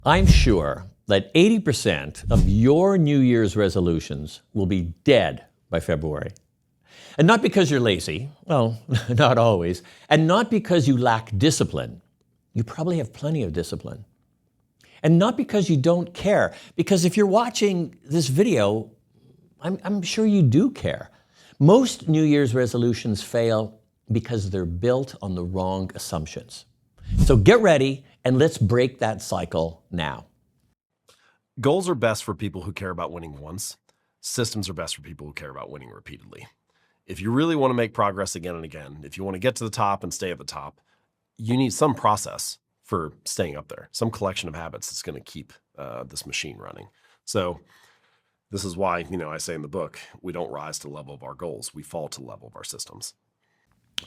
I'm sure that 80% of your New Year's resolutions will be dead by February. And not because you're lazy, well, not always, and not because you lack discipline. You probably have plenty of discipline. And not because you don't care, because if you're watching this video, I'm sure you do care. Most New Year's resolutions fail because they're built on the wrong assumptions. So get ready and let's break that cycle now. Goals are best for people who care about winning once. Systems are best for people who care about winning repeatedly. If you really want to make progress again and again, if you want to get to the top and stay at the top, you need some process for staying up there, some collection of habits that's going to keep this machine running. So this is why, I say in the book, we don't rise to the level of our goals. We fall to the level of our systems.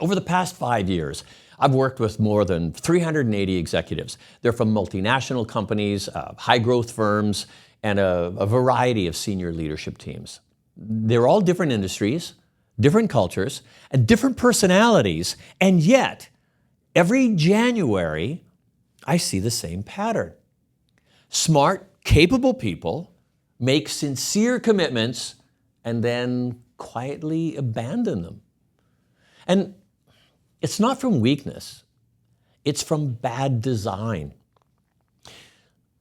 Over the past 5 years, I've worked with more than 380 executives. They're from multinational companies, high-growth firms, and a variety of senior leadership teams. They're all different industries, different cultures, and different personalities, and yet, every January, I see the same pattern. Smart, capable people make sincere commitments and then quietly abandon them. And it's not from weakness, it's from bad design.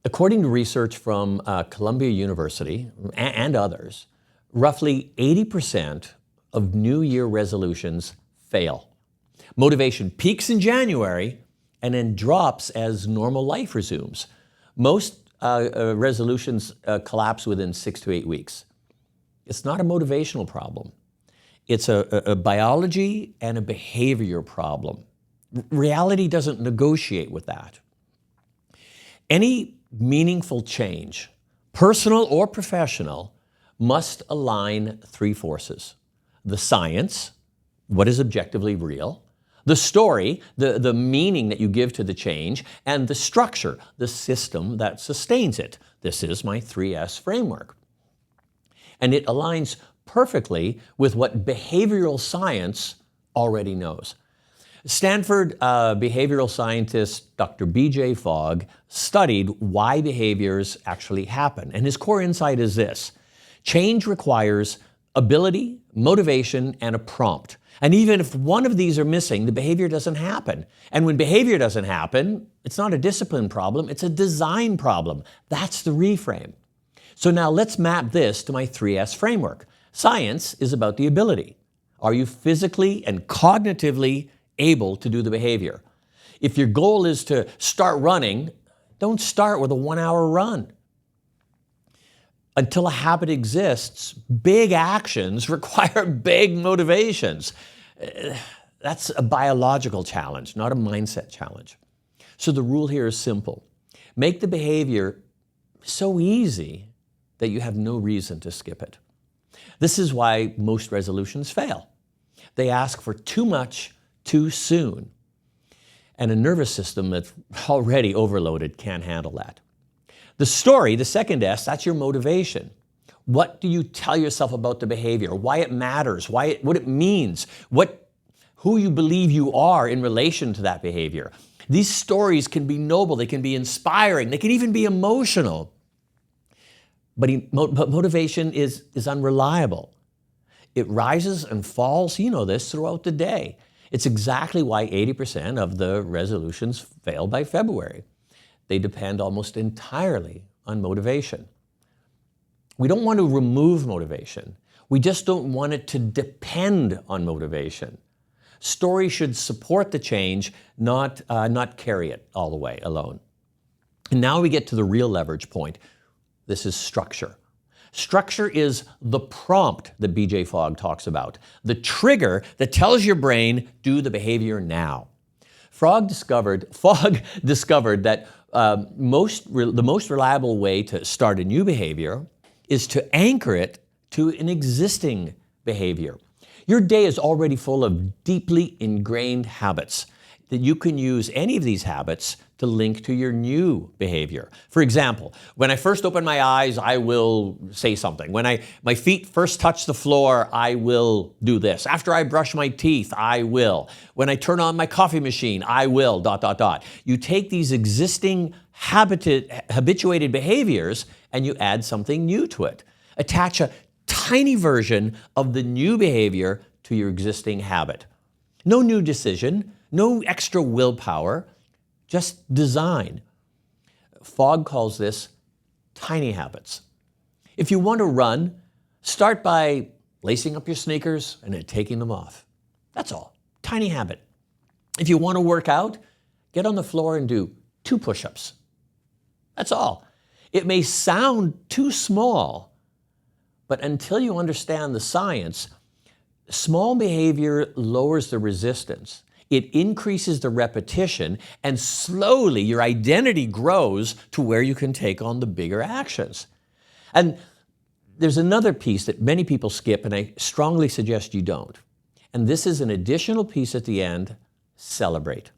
According to research from Columbia University and others, roughly 80% of New Year resolutions fail. Motivation peaks in January and then drops as normal life resumes. Most resolutions collapse within 6 to 8 weeks. It's not a motivational problem. It's a biology and a behavior problem. Reality doesn't negotiate with that. Any meaningful change, personal or professional, must align 3 forces: the science, what is objectively real; the story, the meaning that you give to the change; and the structure, the system that sustains it. This is my 3S framework. And it aligns perfectly with what behavioral science already knows. Stanford behavioral scientist Dr. B.J. Fogg studied why behaviors actually happen. And his core insight is this: change requires ability, motivation, and a prompt. And even if one of these are missing, the behavior doesn't happen. And when behavior doesn't happen, it's not a discipline problem, it's a design problem. That's the reframe. So now let's map this to my 3S framework. Science is about the ability. Are you physically and cognitively able to do the behavior? If your goal is to start running, don't start with a 1-hour run. Until a habit exists, big actions require big motivations. That's a biological challenge, not a mindset challenge. So the rule here is simple. Make the behavior so easy that you have no reason to skip it. This is why most resolutions fail. They ask for too much too soon. And a nervous system that's already overloaded can't handle that. The story, the second S, that's your motivation. What do you tell yourself about the behavior? Why it matters? What it means? Who you believe you are in relation to that behavior? These stories can be noble, they can be inspiring, they can even be emotional. But motivation is unreliable. It rises and falls, you know this, throughout the day. It's exactly why 80% of the resolutions fail by February. They depend almost entirely on motivation. We don't want to remove motivation. We just don't want it to depend on motivation. Story should support the change, not carry it all the way alone. And now we get to the real leverage point. This is structure. Structure is the prompt that B.J. Fogg talks about, the trigger that tells your brain, do the behavior now. Fogg discovered that the most reliable way to start a new behavior is to anchor it to an existing behavior. Your day is already full of deeply ingrained habits that you can use any of these habits to link to your new behavior. For example, when I first open my eyes, I will say something. When my feet first touch the floor, I will do this. After I brush my teeth, I will. When I turn on my coffee machine, I will, ... You take these existing habituated behaviors and you add something new to it. Attach a tiny version of the new behavior to your existing habit. No new decision, no extra willpower, just design. Fogg calls this tiny habits. If you want to run, start by lacing up your sneakers and then taking them off. That's all. Tiny habit. If you want to work out, get on the floor and do 2 push-ups. That's all. It may sound too small, but until you understand the science, small behavior lowers the resistance. It increases the repetition, and slowly your identity grows to where you can take on the bigger actions. And there's another piece that many people skip, and I strongly suggest you don't. And this is an additional piece at the end: celebrate.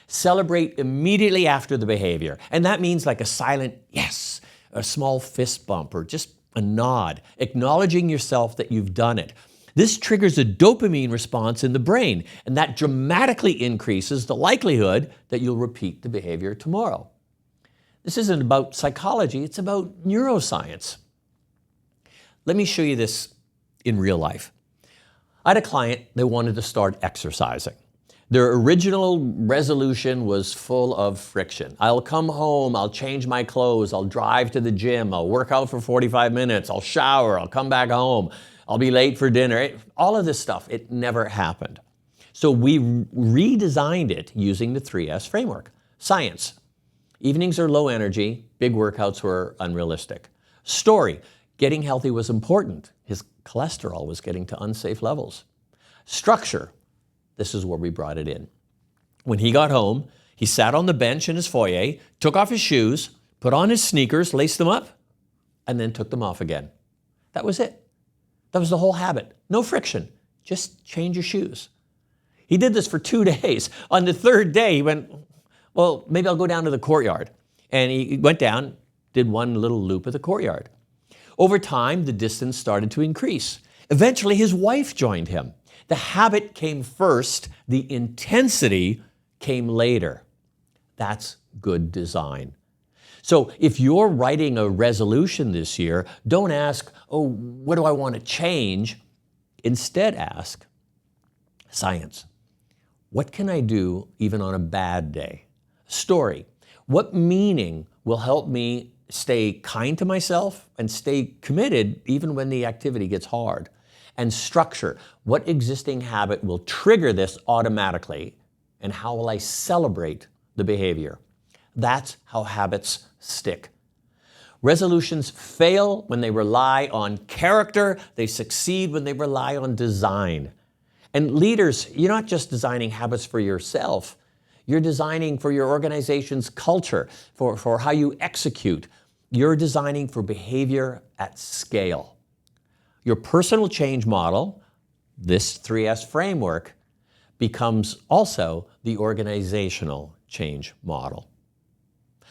Celebrate immediately after the behavior. And that means like a silent yes, a small fist bump, or just a nod, acknowledging yourself that you've done it. This triggers a dopamine response in the brain, and that dramatically increases the likelihood that you'll repeat the behavior tomorrow. This isn't about psychology, it's about neuroscience. Let me show you this in real life. I had a client that wanted to start exercising. Their original resolution was full of friction. I'll come home, I'll change my clothes, I'll drive to the gym, I'll work out for 45 minutes, I'll shower, I'll come back home, I'll be late for dinner. All of this stuff, it never happened. So we redesigned it using the 3S framework. Science. Evenings are low energy, big workouts were unrealistic. Story. Getting healthy was important. His cholesterol was getting to unsafe levels. Structure. This is where we brought it in. When he got home, he sat on the bench in his foyer, took off his shoes, put on his sneakers, laced them up, and then took them off again. That was it. That was the whole habit. No friction. Just change your shoes. He did this for 2 days. On the 3rd day, he went, well, maybe I'll go down to the courtyard. And he went down, did one little loop of the courtyard. Over time, the distance started to increase. Eventually, his wife joined him. The habit came first, the intensity came later. That's good design. So if you're writing a resolution this year, don't ask, oh, what do I want to change? Instead ask, science, what can I do even on a bad day? Story, what meaning will help me stay kind to myself and stay committed even when the activity gets hard? And structure, what existing habit will trigger this automatically, and how will I celebrate the behavior? That's how habits stick. Resolutions fail when they rely on character. They succeed when they rely on design. And leaders, you're not just designing habits for yourself. You're designing for your organization's culture, for how you execute. You're designing for behavior at scale. Your personal change model, this 3S framework, becomes also the organizational change model.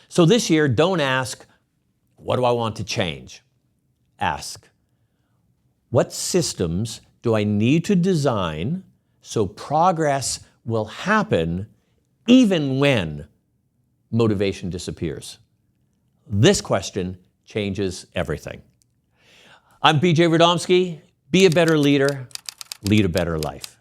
So this year, don't ask, what do I want to change? Ask, what systems do I need to design so progress will happen even when motivation disappears? This question changes everything. I'm BJ Radomski. Be a better leader, lead a better life.